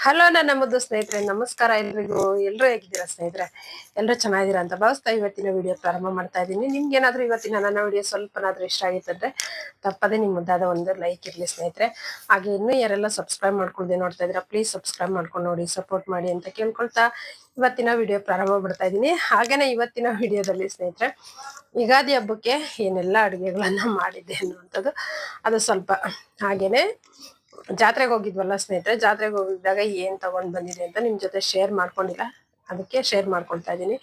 Hello ನನ್ನ ಮುದ್ದು ಸ್ನೇಹಿತರೆ, ನಮಸ್ಕಾರ ಎಲ್ರಿಗೂ. ಎಲ್ಲರೂ ಹೇಗಿದ್ದೀರಾ ಸ್ನೇಹಿತರೆ? ಎಲ್ಲರೂ ಚೆನ್ನಾಗಿದ್ದೀರಾ ಅಂತ ಭಾವಿಸ್ತಾ ಇವತ್ತಿನ ವಿಡಿಯೋ ಪ್ರಾರಂಭ ಮಾಡ್ತಾ ಇದ್ದೀನಿ. ನಿಮ್ಗೆ ಏನಾದರೂ ಇವತ್ತಿನ ನನ್ನ ವಿಡಿಯೋ ಸ್ವಲ್ಪನಾದ್ರೂ ಇಷ್ಟ ಆಗಿತ್ತಂದ್ರೆ ತಪ್ಪದೆ ನಿಮ್ಮ ಮುದ್ದಾದ ಒಂದು ಲೈಕ್ ಇರಲಿ ಸ್ನೇಹಿತರೆ. ಹಾಗೆ ಇನ್ನೂ ಯಾರೆಲ್ಲ ಸಬ್ಸ್ಕ್ರೈಬ್ ಮಾಡ್ಕೊಳ್ದೆ ನೋಡ್ತಾ ಇದ್ದೀರಾ, ಪ್ಲೀಸ್ ಸಬ್ಸ್ಕ್ರೈಬ್ ಮಾಡ್ಕೊಂಡು ನೋಡಿ, ಸಪೋರ್ಟ್ ಮಾಡಿ ಅಂತ ಕೇಳ್ಕೊಳ್ತಾ ಇವತ್ತಿನ ವಿಡಿಯೋ ಪ್ರಾರಂಭ ಮಾಡ್ತಾ ಇದ್ದೀನಿ. ಹಾಗೇನೆ ಇವತ್ತಿನ ವಿಡಿಯೋದಲ್ಲಿ ಸ್ನೇಹಿತರೆ, ಯುಗಾದಿ ಹಬ್ಬಕ್ಕೆ ಏನೆಲ್ಲ ಅಡುಗೆಗಳನ್ನ ಮಾಡಿದ್ದೆ ಅನ್ನುವಂಥದ್ದು ಅದು ಸ್ವಲ್ಪ, ಹಾಗೇನೆ ಜಾತ್ರೆಗೆ ಹೋಗಿದ್ವಲ್ಲ ಸ್ನೇಹಿತರೆ, ಜಾತ್ರೆಗೆ ಹೋಗಿದ್ದಾಗ ಏನ್ ತಗೊಂಡ್ ಬಂದಿದೆ ಅಂತ ನಿಮ್ ಜೊತೆ ಶೇರ್ ಮಾಡ್ಕೊಂಡಿಲ್ಲ, ಅದಕ್ಕೆ ಶೇರ್ ಮಾಡ್ಕೊಳ್ತಾ ಇದ್ದೀನಿ.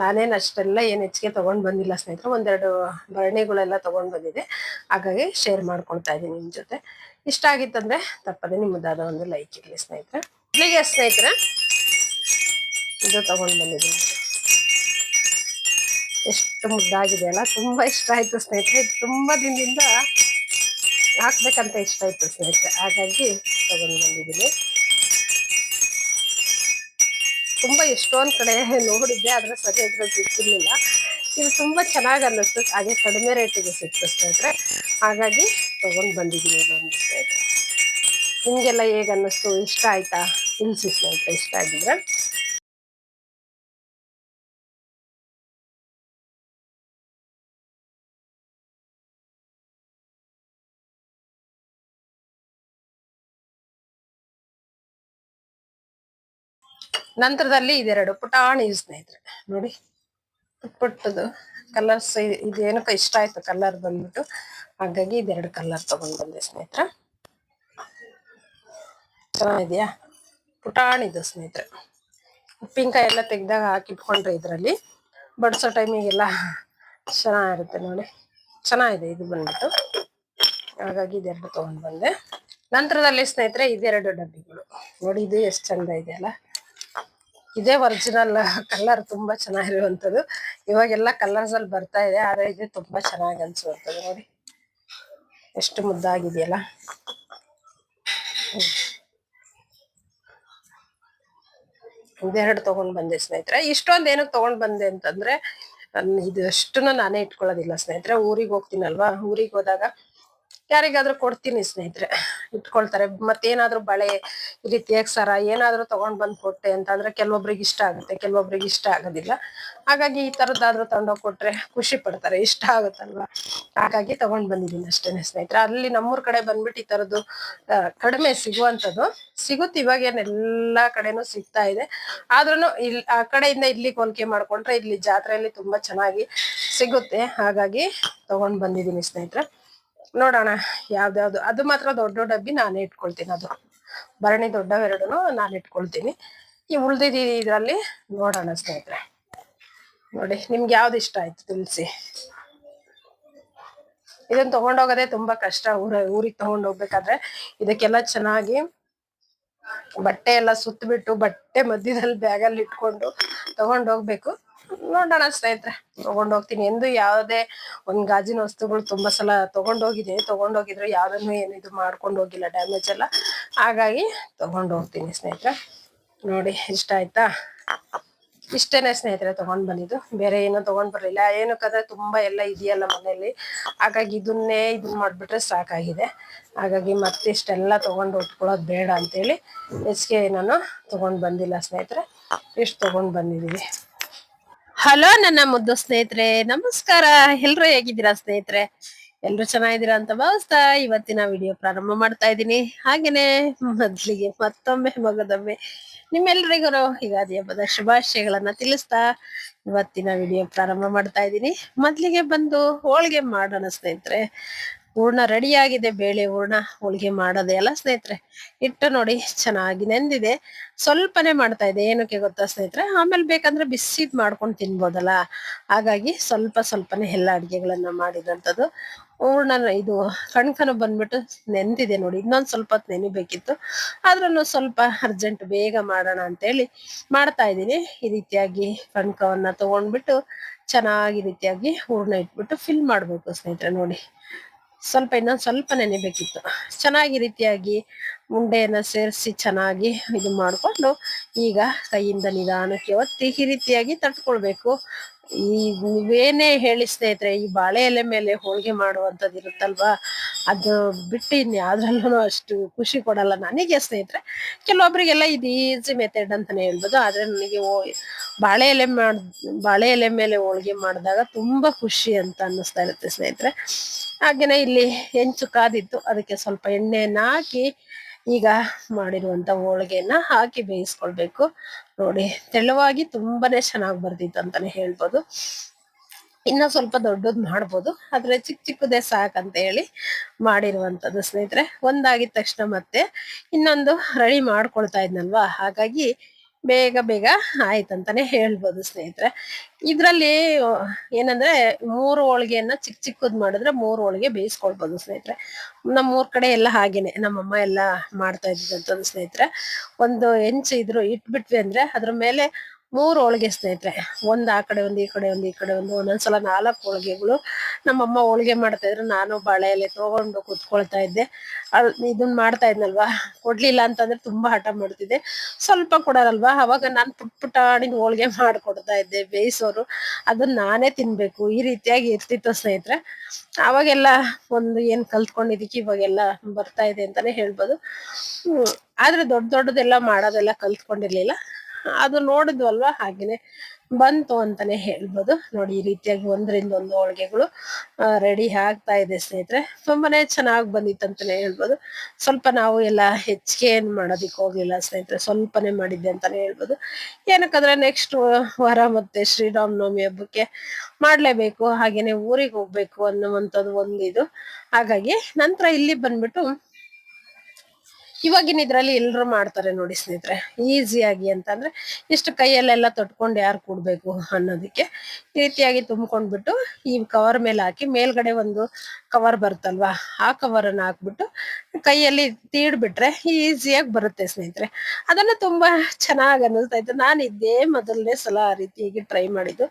ನಾನೇನು ಅಷ್ಟೆಲ್ಲ ಏನು ಹೆಚ್ಚಿಗೆ ತಗೊಂಡ್ ಬಂದಿಲ್ಲ ಸ್ನೇಹಿತರೆ, ಒಂದೆರಡು ಭರಣಿಗಳೆಲ್ಲ ತಗೊಂಡ್ ಬಂದಿದೆ, ಹಾಗಾಗಿ ಶೇರ್ ಮಾಡ್ಕೊಳ್ತಾ ಇದ್ದೀನಿ ನಿಮ್ ಜೊತೆ. ಇಷ್ಟ ಆಗಿತ್ತಂದ್ರೆ ತಪ್ಪದೆ ನಿಮ್ಮದಾದ ಒಂದು ಲೈಕ್ ಇರಲಿ ಸ್ನೇಹಿತರೆ. ಇಲ್ಲಿಗೆ ಸ್ನೇಹಿತರೆ ಇದು ತಗೊಂಡ್ ಬಂದಿದ್ದೀನಿ, ಎಷ್ಟು ಮುದ್ದಾಗಿದೆ ಅಲ್ಲ, ತುಂಬಾ ಇಷ್ಟ ಆಯ್ತು ಸ್ನೇಹಿತರೆ. ತುಂಬಾ ದಿನದಿಂದ ಹಾಕ್ಬೇಕಂತ ಇಷ್ಟ ಆಯ್ತು ಸ್ನೇಹಿತರೆ, ಹಾಗಾಗಿ ತಗೊಂಡು ಬಂದಿದ್ದೀನಿ. ತುಂಬಾ ಎಷ್ಟೊಂದ್ ಕಡೆ ನೋಡಿದ್ದೆ, ಆದ್ರೆ ಸರಿಯಾಗಿ ಸಿಕ್ಕಿರ್ಲಿಲ್ಲ. ಇದು ತುಂಬಾ ಚೆನ್ನಾಗಿ ಅನ್ನಿಸ್ತು, ಹಾಗೆ ಕಡಿಮೆ ರೇಟಿಗೆ ಸಿಕ್ತು ಸ್ನೇಹಿತರೆ, ಹಾಗಾಗಿ ತಗೊಂಡು ಬಂದಿದ್ದೀನಿ ಇದೊಂದು ಸ್ನೇಹಿತರೆ. ನಿಮ್ಗೆಲ್ಲ ಹೇಗೆ ಅನ್ನಿಸ್ತು, ಇಷ್ಟ ಆಯ್ತಾ ತಿಳಿಸಿ ಸ್ನೇಹಿತರೆ. ಇಷ್ಟ ಆಗಿದ್ರೆ ನಂತರದಲ್ಲಿ ಇದೆರಡು ಪುಟಾಣಿ ಸ್ನೇಹಿತರೆ, ನೋಡಿ ಪುಟ್ಟದು ಕಲರ್ಸ್. ಇದೇನಕ್ಕೆ ಇಷ್ಟ ಆಯ್ತು ಕಲರ್ ಬಂದ್ಬಿಟ್ಟು, ಹಾಗಾಗಿ ಇದೆರಡು ಕಲರ್ ತಗೊಂಡ್ ಬಂದೆ ಸ್ನೇಹಿತರೆ. ಚೆನ್ನಾಗಿದೆಯಾ? ಪುಟಾಣಿದು ಸ್ನೇಹಿತರೆ. ಉಪ್ಪಿನಕಾಯಿ ಎಲ್ಲ ತೆಗ್ದಾಗ ಹಾಕಿಟ್ಕೊಂಡ್ರೆ ಇದರಲ್ಲಿ ಬಡಿಸೋ ಟೈಮಿಗೆಲ್ಲ ಚೆನ್ನಾಗಿರುತ್ತೆ ನೋಡಿ. ಚೆನ್ನಾಗಿದೆ ಇದು ಬಂದ್ಬಿಟ್ಟು, ಹಾಗಾಗಿ ಇದೆರಡು ತಗೊಂಡ್ ಬಂದೆ. ನಂತರದಲ್ಲಿ ಸ್ನೇಹಿತರೆ ಇದೆರಡು ಡಬ್ಬಿಗಳು ನೋಡಿ, ಇದು ಎಷ್ಟು ಚಂದ ಇದೆ ಅಲ್ಲ. ಇದೇ ಒರಿಜಿನಲ್ ಕಲರ್, ತುಂಬಾ ಚೆನ್ನಾಗಿರುವಂಥದ್ದು. ಇವಾಗೆಲ್ಲ ಕಲರ್ಸ್ ಅಲ್ಲಿ ಬರ್ತಾ ಇದೆ, ಆದ್ರೆ ಇದು ತುಂಬಾ ಚೆನ್ನಾಗಿ ಅನ್ಸುವಂಥದ್ದು ನೋಡಿ, ಎಷ್ಟು ಮುದ್ದಾಗಿದೆಯಲ್ಲ. ಇದೆರಡು ತಗೊಂಡ್ ಬಂದೆ ಸ್ನೇಹಿತರೆ. ಇಷ್ಟೊಂದು ಏನಕ್ಕೆ ತಗೊಂಡ್ ಬಂದೆ ಅಂತಂದ್ರೆ, ಇದು ಅಷ್ಟನ್ನು ನಾನೇ ಇಟ್ಕೊಳ್ಳೋದಿಲ್ಲ ಸ್ನೇಹಿತರೆ. ಊರಿಗೆ ಹೋಗ್ತೀನಲ್ವಾ, ಊರಿಗೆ ಹೋದಾಗ ಯಾರಿಗಾದ್ರೂ ಕೊಡ್ತೀನಿ ಸ್ನೇಹಿತರೆ, ಇಟ್ಕೊಳ್ತಾರೆ. ಮತ್ತೇನಾದ್ರೂ ಬಳೆ, ಈ ರೀತಿಯಾಗಿ ಸರ ಏನಾದ್ರೂ ತಗೊಂಡ್ ಬಂದ್ ಕೊಟ್ಟೆ ಅಂತಂದ್ರೆ ಕೆಲವೊಬ್ರಿಗೆ ಇಷ್ಟ ಆಗುತ್ತೆ, ಕೆಲವೊಬ್ರಿಗೆ ಇಷ್ಟ ಆಗೋದಿಲ್ಲ. ಹಾಗಾಗಿ ಈ ತರದ್ದಾದ್ರೂ ತಗೊಂಡೋಗಿ ಕೊಟ್ರೆ ಖುಷಿ ಪಡ್ತಾರೆ, ಇಷ್ಟ ಆಗುತ್ತಲ್ವಾ, ಹಾಗಾಗಿ ತಗೊಂಡ್ ಬಂದಿದ್ದೀನಿ ಅಷ್ಟೇನೆ ಸ್ನೇಹಿತರೆ. ಅಲ್ಲಿ ನಮ್ಮೂರ್ ಕಡೆ ಬಂದ್ಬಿಟ್ಟು ಈ ತರದ್ದು ಕಡಿಮೆ ಸಿಗುವಂಥದ್ದು ಸಿಗುತ್ತೆ. ಇವಾಗ ಎಲ್ಲಾ ಕಡೆನೂ ಸಿಗ್ತಾ ಇದೆ, ಆದ್ರೂ ಇಲ್ಲಿ ಆ ಕಡೆಯಿಂದ ಇಲ್ಲಿಗೆ ಹೋಲಿಕೆ ಮಾಡ್ಕೊಂಡ್ರೆ ಇಲ್ಲಿ ಜಾತ್ರೆಯಲ್ಲಿ ತುಂಬಾ ಚೆನ್ನಾಗಿ ಸಿಗುತ್ತೆ, ಹಾಗಾಗಿ ತಗೊಂಡ್ ಬಂದಿದ್ದೀನಿ ಸ್ನೇಹಿತರೆ. ನೋಡೋಣ ಯಾವ್ದಾವ್ದು. ಅದು ಮಾತ್ರ ದೊಡ್ಡ ಡಬ್ಬಿ ನಾನೇ ಇಟ್ಕೊಳ್ತೀನಿ, ಅದು ಭರಣಿ ದೊಡ್ಡವೆರಡುನು ನಾನು ಇಟ್ಕೊಳ್ತೀನಿ. ಈ ಉಳ್ದಿದ್ದು ಇದ್ರಲ್ಲಿ ನೋಡೋಣ ಸ್ನೇಹಿತರೆ. ನೋಡಿ ನಿಮ್ಗೆ ಯಾವ್ದು ಇಷ್ಟ ಆಯ್ತು ತಿಳಿಸಿ. ಇದನ್ನ ತಗೊಂಡೋಗೋದೇ ತುಂಬಾ ಕಷ್ಟ, ಊರಿಗೆ ತಗೊಂಡೋಗ್ಬೇಕಾದ್ರೆ ಇದಕ್ಕೆಲ್ಲ ಚೆನ್ನಾಗಿ ಬಟ್ಟೆ ಎಲ್ಲ ಸುತ್ತಬಿಟ್ಟು, ಬಟ್ಟೆ ಮಧ್ಯದಲ್ಲಿ ಬ್ಯಾಗಲ್ಲಿ ಇಟ್ಕೊಂಡು ತಗೊಂಡೋಗ್ಬೇಕು. ನೋಡೋಣ ಸ್ನೇಹಿತರೆ, ತಗೊಂಡೋಗ್ತೀನಿ. ಎಂದು ಯಾವುದೇ ಒಂದ್ ಗಾಜಿನ ವಸ್ತುಗಳು ತುಂಬಾ ಸಲ ತಗೊಂಡೋಗಿದ್ರೆ ಯಾವ್ದನ್ನು ಏನಿದು ಮಾಡ್ಕೊಂಡು ಹೋಗಿಲ್ಲ, ಡ್ಯಾಮೇಜ್ ಎಲ್ಲ, ಹಾಗಾಗಿ ತಗೊಂಡೋಗ್ತೀನಿ ಸ್ನೇಹಿತರೆ. ನೋಡಿ ಇಷ್ಟ ಆಯ್ತಾ? ಇಷ್ಟೇನೆ ಸ್ನೇಹಿತರೆ ತಗೊಂಡ್ ಬಂದಿದ್ದು, ಬೇರೆ ಏನೋ ತಗೊಂಡ್ ಬರ್ಲಿಲ್ಲ. ಏನಕ್ಕಂದ್ರೆ ತುಂಬಾ ಎಲ್ಲ ಇದೆಯಲ್ಲ ಮನೇಲಿ, ಹಾಗಾಗಿ ಇದನ್ನ ಮಾಡ್ಬಿಟ್ರೆ ಸಾಕಾಗಿದೆ. ಹಾಗಾಗಿ ಮತ್ತೆ ಇಷ್ಟೆಲ್ಲ ತಗೊಂಡು ಉಟ್ಕೊಳ್ಳೋದು ಬೇಡ ಅಂತೇಳಿ ಹೆಚ್ಚಿಗೆ ನಾನು ತಗೊಂಡ್ ಬಂದಿಲ್ಲ ಸ್ನೇಹಿತರೆ, ಇಷ್ಟು ತಗೊಂಡ್ ಬಂದಿದೀವಿ. ಹಲೋ ನನ್ನ ಮುದ್ದು ಸ್ನೇಹಿತರೆ, ನಮಸ್ಕಾರ. ಎಲ್ರು ಹೇಗಿದ್ದೀರಾ ಸ್ನೇಹಿತರೆ? ಎಲ್ರು ಚೆನ್ನಾಗಿದ್ದೀರಾ ಅಂತ ಭಾವಿಸ್ತಾ ಇವತ್ತಿನ ವಿಡಿಯೋ ಪ್ರಾರಂಭ ಮಾಡ್ತಾ ಇದ್ದೀನಿ. ಹಾಗೇನೆ ಮೊದ್ಲಿಗೆ ಮತ್ತೊಮ್ಮೆ ಮಗದೊಮ್ಮೆ ನಿಮ್ಮೆಲ್ರಿಗೂ ಯುಗಾದಿ ಹಬ್ಬದ ಶುಭಾಶಯಗಳನ್ನ ತಿಳಿಸ್ತಾ ಇವತ್ತಿನ ವಿಡಿಯೋ ಪ್ರಾರಂಭ ಮಾಡ್ತಾ ಇದ್ದೀನಿ. ಮೊದ್ಲಿಗೆ ಬಂದು ಹೋಳಿಗೆ ಮಾಡೋಣ ಸ್ನೇಹಿತರೆ. ಹೂರ್ಣ ರೆಡಿ ಆಗಿದೆ, ಬೇಳೆ ಹೂರ್ಣ ಹೋಳಿಗೆ ಮಾಡೋದೆ ಅಲ್ಲ ಸ್ನೇಹಿತರೆ. ಹಿಟ್ಟು ನೋಡಿ ಚೆನ್ನಾಗಿ ನೆಂದಿದೆ, ಸ್ವಲ್ಪನೇ ಮಾಡ್ತಾ ಇದೆ. ಏನಕ್ಕೆ ಗೊತ್ತಾ ಸ್ನೇಹಿತರೆ, ಆಮೇಲೆ ಬೇಕಂದ್ರೆ ಬಿಸಿದ್ ಮಾಡ್ಕೊಂಡು ತಿನ್ಬೋದಲ್ಲ, ಹಾಗಾಗಿ ಸ್ವಲ್ಪನೇ ಎಲ್ಲ ಅಡ್ಗೆಗಳನ್ನ ಮಾಡಿದಂಥದ್ದು. ಹೂರ್ಣ ಇದು ಕಣ್ಕನು ಬಂದ್ಬಿಟ್ಟು ನೆಂದಿದೆ ನೋಡಿ, ಇನ್ನೊಂದ್ ಸ್ವಲ್ಪ ಹೊತ್ತು ನೆನಿಬೇಕಿತ್ತು, ಆದ್ರೂ ಸ್ವಲ್ಪ ಅರ್ಜೆಂಟ್ ಬೇಗ ಮಾಡೋಣ ಅಂತೇಳಿ ಮಾಡ್ತಾ ಇದ್ದೀನಿ. ಈ ರೀತಿಯಾಗಿ ಕಣ್ಕವನ್ನ ತಗೊಂಡ್ಬಿಟ್ಟು ಚೆನ್ನಾಗಿ ರೀತಿಯಾಗಿ ಹೂರ್ಣ ಇಟ್ಬಿಟ್ಟು ಫಿಲ್ ಮಾಡ್ಬೇಕು ಸ್ನೇಹಿತರೆ. ನೋಡಿ ಇನ್ನೊಂದ್ ಸ್ವಲ್ಪ ನೆನೆಬೇಕಿತ್ತು. ಚೆನ್ನಾಗಿ ರೀತಿಯಾಗಿ ಉಂಡೆಯನ್ನ ಸೇರಿಸಿ ಚೆನ್ನಾಗಿ ಇದು ಮಾಡಿಕೊಂಡು ಈಗ ಕೈಯಿಂದ ನಿಧಾನಕ್ಕೆ ಒತ್ತಿ ಈ ರೀತಿಯಾಗಿ ತಟ್ಕೊಳ್ಬೇಕು. ಈ ನೀವೇನೇ ಹೇಳಿ ಸ್ನೇಹಿತರೆ, ಈ ಬಾಳೆ ಎಲೆ ಮೇಲೆ ಹೋಳಿಗೆ ಮಾಡುವಂಥದ್ದು ಇರುತ್ತಲ್ವಾ, ಅದು ಬಿಟ್ಟು ಇನ್ಯಾವ್ದ್ರಲ್ಲೂ ಅಷ್ಟು ಖುಷಿ ಕೊಡಲ್ಲ ನನಗೆ ಸ್ನೇಹಿತರೆ. ಕೆಲವೊಬ್ರಿಗೆಲ್ಲ ಇದು ಈಸಿ ಮೆಥಡ್ ಅಂತಾನೆ ಹೇಳ್ಬೋದು. ಆದ್ರೆ ನನಗೆ ಬಾಳೆ ಎಲೆ ಬಾಳೆ ಎಲೆ ಮೇಲೆ ಹೋಳಿಗೆ ಮಾಡಿದಾಗ ತುಂಬಾ ಖುಷಿ ಅಂತ ಅನ್ನಿಸ್ತಾ ಇರುತ್ತೆ ಸ್ನೇಹಿತರೆ. ಹಾಗೇನೆ ಇಲ್ಲಿ ಹೆಂಚು ಕಾದಿತ್ತು, ಅದಕ್ಕೆ ಸ್ವಲ್ಪ ಎಣ್ಣೆಯನ್ನ ಹಾಕಿ ಈಗ ಮಾಡಿರುವಂತ ಹೋಳಿಗೆಯನ್ನ ಹಾಕಿ ಬೇಯಿಸ್ಕೊಳ್ಬೇಕು. ನೋಡಿ, ತೆಳುವಾಗಿ ತುಂಬಾನೇ ಚೆನ್ನಾಗಿ ಬರ್ತಿತ್ತು ಅಂತಾನೆ ಹೇಳ್ಬೋದು. ಇನ್ನ ಸ್ವಲ್ಪ ದೊಡ್ಡದ್ ಮಾಡ್ಬೋದು, ಆದ್ರೆ ಚಿಕ್ಕ ಚಿಕ್ಕದೇ ಸಾಕಂತ ಹೇಳಿ ಮಾಡಿರುವಂತದ್ದು ಸ್ನೇಹಿತರೆ. ಒಂದಾಗಿದ ತಕ್ಷಣ ಮತ್ತೆ ಇನ್ನೊಂದು ರೆಡಿ ಮಾಡ್ಕೊಳ್ತಾ ಇದ್ನಲ್ವಾ, ಹಾಗಾಗಿ ಬೇಗ ಬೇಗ ಆಯ್ತಂತಾನೆ ಹೇಳ್ಬೋದು ಸ್ನೇಹಿತರೆ. ಇದ್ರಲ್ಲಿ ಏನಂದ್ರೆ 3 ಹೋಳಿಗೆಯನ್ನ ಚಿಕ್ಕ ಚಿಕ್ಕದ್ ಮಾಡಿದ್ರೆ 3 ಹೋಳಿಗೆ ಬೇಯಿಸ್ಕೊಳ್ಬೋದು ಸ್ನೇಹಿತರೆ. ನಮ್ಮೂರ್ ಕಡೆ ಎಲ್ಲ ಹಾಗೇನೆ ನಮ್ಮಮ್ಮ ಎಲ್ಲ ಮಾಡ್ತಾ ಇದ್ದಂಥದ್ದು ಸ್ನೇಹಿತರೆ. ಒಂದು ಹೆಂಚು ಇದ್ರು ಇಟ್ಬಿಟ್ವಿ ಅಂದ್ರೆ ಅದ್ರ ಮೇಲೆ 3 ಹೋಳಿಗೆ ಸ್ನೇಹಿತರೆ. ಒಂದ್ ಆ ಕಡೆ ಒಂದ್ ಈ ಕಡೆ ಒಂದ್ ಈ ಕಡೆ ಒಂದು, ಒಂದೊಂದ್ಸಲ 4 ಹೋಳಿಗೆಗಳು ನಮ್ಮಮ್ಮ ಹೋಳಿಗೆ ಮಾಡ್ತಾ ಇದ್ರು. ನಾನು ಬಾಳೆ ಎಲೆ ತಗೊಂಡು ಕುತ್ಕೊಳ್ತಾ ಇದ್ದೆ. ಇದನ್ ಮಾಡ್ತಾ ಇದ್ನಲ್ವಾ, ಕೊಡ್ಲಿಲ್ಲ ಅಂತಂದ್ರೆ ತುಂಬಾ ಹಠ ಮಾಡ್ತಿದ್ದೆ. ಸ್ವಲ್ಪ ಕೊಡೋರಲ್ವಾ, ಅವಾಗ ನಾನ್ ಪುಟ್ಟಾಣಿನ ಹೋಳಿಗೆ ಮಾಡ್ಕೊಡ್ತಾ ಇದ್ದೆ. ಬೇಯಿಸೋರು ಅದನ್ನ ನಾನೇ ತಿನ್ಬೇಕು, ಈ ರೀತಿಯಾಗಿ ಇರ್ತಿತ್ತು ಸ್ನೇಹಿತರೆ. ಅವಾಗೆಲ್ಲ ಒಂದು ಏನ್ ಕಲ್ತ್ಕೊಂಡಿದ್ದಕ್ಕೆ ಇವಾಗೆಲ್ಲ ಬರ್ತಾ ಇದೆ ಅಂತಾನೆ ಹೇಳ್ಬೋದು. ಆದ್ರೆ ದೊಡ್ಡದೆಲ್ಲ ಮಾಡೋದೆಲ್ಲ ಕಲ್ತ್ಕೊಂಡಿರ್ಲಿಲ್ಲ. ಅದು ನೋಡಿದ್ವಲ್ವಾ, ಹಾಗೇನೆ ಬಂತು ಅಂತಾನೆ ಹೇಳ್ಬೋದು. ನೋಡಿ, ಈ ರೀತಿಯಾಗಿ ಒಂದರಿಂದ ಒಂದು ಹೋಳಿಗೆಗಳು ರೆಡಿ ಆಗ್ತಾ ಇದೆ ಸ್ನೇಹಿತರೆ. ತುಂಬಾನೇ ಚೆನ್ನಾಗಿ ಬಂದಿತ್ತು ಅಂತಾನೆ ಹೇಳ್ಬೋದು. ಸ್ವಲ್ಪ ನಾವು ಎಲ್ಲ ಹೆಚ್ಚಿಗೆ ಏನ್ ಮಾಡೋದಿಕ್ ಹೋಗ್ಲಿಲ್ಲ ಸ್ನೇಹಿತರೆ, ಸ್ವಲ್ಪನೇ ಮಾಡಿದ್ದೆ ಅಂತಾನೆ ಹೇಳ್ಬೋದು. ಏನಕ್ಕಂದ್ರೆ ನೆಕ್ಸ್ಟ್ ವಾರ ಮತ್ತೆ ಶ್ರೀರಾಮನವಮಿ ಹಬ್ಬಕ್ಕೆ ಮಾಡ್ಲೇಬೇಕು, ಹಾಗೇನೆ ಊರಿಗೆ ಹೋಗ್ಬೇಕು ಅನ್ನುವಂಥದ್ದು ಒಂದಿದು. ಹಾಗಾಗಿ ನಂತರ ಇಲ್ಲಿ ಬಂದ್ಬಿಟ್ಟು ಇವಾಗಿನ ಇದ್ರಲ್ಲಿ ಎಲ್ರು ಮಾಡ್ತಾರೆ ನೋಡಿ ಸ್ನೇಹಿತರೆ, ಈಸಿಯಾಗಿ ಅಂತಂದ್ರೆ ಇಷ್ಟು ಕೈಯಲ್ಲೆಲ್ಲ ತೊಟ್ಕೊಂಡು ಯಾರು ಕೊಡ್ಬೇಕು ಅನ್ನೋದಕ್ಕೆ ಈ ರೀತಿಯಾಗಿ ತುಂಬ್ಕೊಂಡ್ಬಿಟ್ಟು ಈ ಕವರ್ ಮೇಲೆ ಹಾಕಿ, ಮೇಲ್ಗಡೆ ಒಂದು ಕವರ್ ಬರುತ್ತಲ್ವಾ, ಆ ಕವರ್ ಅನ್ನ ಹಾಕ್ಬಿಟ್ಟು ಕೈಯಲ್ಲಿ ತೀಡ್ಬಿಟ್ರೆ ಈಸಿಯಾಗಿ ಬರುತ್ತೆ ಸ್ನೇಹಿತರೆ. ಅದನ್ನ ತುಂಬಾ ಚೆನ್ನಾಗಿ ಅನ್ನಿಸ್ತಾ ಇತ್ತು. ನಾನು ಇದೇ ಮೊದಲನೇ ಸಲ ಆ ರೀತಿಯಾಗಿ ಟ್ರೈ ಮಾಡಿದ್ದು,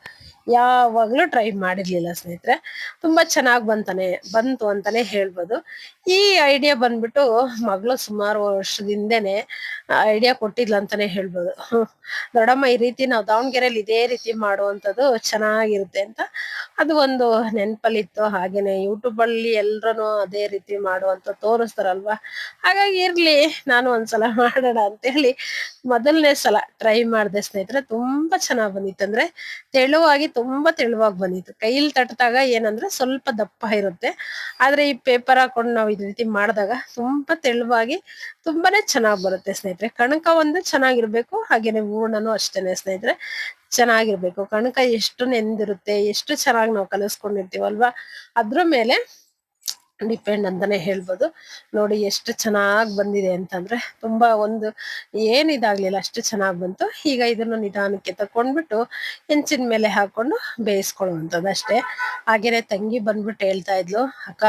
ಯಾವಾಗ್ಲೂ ಟ್ರೈ ಮಾಡಿರ್ಲಿಲ್ಲ ಸ್ನೇಹಿತರೆ. ತುಂಬಾ ಚೆನ್ನಾಗ್ ಬಂತು ಅಂತಾನೆ ಹೇಳ್ಬೋದು. ಈ ಐಡಿಯಾ ಬಂದ್ಬಿಟ್ಟು ಮಗಳು ಸುಮಾರು ವರ್ಷದಿಂದೆನೆ ಐಡಿಯಾ ಕೊಟ್ಟಿದ್ಲು ಅಂತಾನೆ ಹೇಳ್ಬೋದು. ದೊಡ್ಡಮ್ಮ ಈ ರೀತಿ ನಾವು ದಾವಣಗೆರೆಯಲ್ಲಿ ಇದೇ ರೀತಿ ಮಾಡುವಂಥದ್ದು ಚೆನ್ನಾಗಿರುತ್ತೆ ಅಂತ ಅದು ಒಂದು ನೆನ್ಪಲ್ಲಿತ್ತು. ಹಾಗೇನೆ ಯೂಟ್ಯೂಬ್ ಅಲ್ಲಿ ಎಲ್ರೂ ಅದೇ ರೀತಿ ಮಾಡುವಂತ ತೋರಿಸ್ತಾರಲ್ವಾ, ಹಾಗಾಗಿ ಇರ್ಲಿ ನಾನು ಒಂದ್ಸಲ ಮಾಡೋಣ ಅಂತ ಹೇಳಿ ಮೊದಲನೇ ಸಲ ಟ್ರೈ ಮಾಡಿದೆ ಸ್ನೇಹಿತರೆ. ತುಂಬಾ ಚೆನ್ನಾಗ್ ಬಂದಿತ್ತು. ಅಂದ್ರೆ ತುಂಬಾ ತೆಳುವಾಗಿ ಬಂದಿತ್ತು. ಕೈಲಿ ತಟ್ಟಿದಾಗ ಏನಂದ್ರೆ ಸ್ವಲ್ಪ ದಪ್ಪ ಇರುತ್ತೆ, ಆದ್ರೆ ಈ ಪೇಪರ್ ಹಾಕೊಂಡು ನಾವು ಇದ್ ರೀತಿ ಮಾಡಿದಾಗ ತುಂಬಾ ತೆಳುವಾಗಿ ತುಂಬಾನೇ ಚೆನ್ನಾಗ್ ಬರುತ್ತೆ ಸ್ನೇಹಿತರೆ. ಕಣಕ ಒಂದು ಚೆನ್ನಾಗಿರ್ಬೇಕು, ಹಾಗೇನೆ ಹೂರ್ಣನು ಅಷ್ಟೇನೆ ಸ್ನೇಹಿತರೆ ಚೆನ್ನಾಗಿರ್ಬೇಕು. ಕಣಕ ಎಷ್ಟು ನೆಂದಿರುತ್ತೆ, ಎಷ್ಟು ಚೆನ್ನಾಗಿ ನಾವು ಕಲಿಸ್ಕೊಂಡಿರ್ತೀವಲ್ವಾ, ಅದ್ರ ಮೇಲೆ ಡಿಪೆಂಡ್ ಅಂತಾನೆ ಹೇಳ್ಬೋದು. ನೋಡಿ ಎಷ್ಟು ಚೆನ್ನಾಗ್ ಬಂದಿದೆ ಅಂತಂದ್ರೆ, ತುಂಬಾ ಒಂದು ಏನಿದಾಗ್ಲಿಲ್ಲ, ಅಷ್ಟು ಚೆನ್ನಾಗ್ ಬಂತು. ಈಗ ಇದನ್ನು ನಿಧಾನಕ್ಕೆ ತಕೊಂಡ್ಬಿಟ್ಟು ಹೆಂಚಿನ ಮೇಲೆ ಹಾಕೊಂಡು ಬೇಯಿಸ್ಕೊಳ್ಳುವಂಥದ್ದು ಅಷ್ಟೇ. ಹಾಗೇನೆ ತಂಗಿ ಬಂದ್ಬಿಟ್ಟು ಹೇಳ್ತಾ ಇದ್ಲು, ಅಕ್ಕ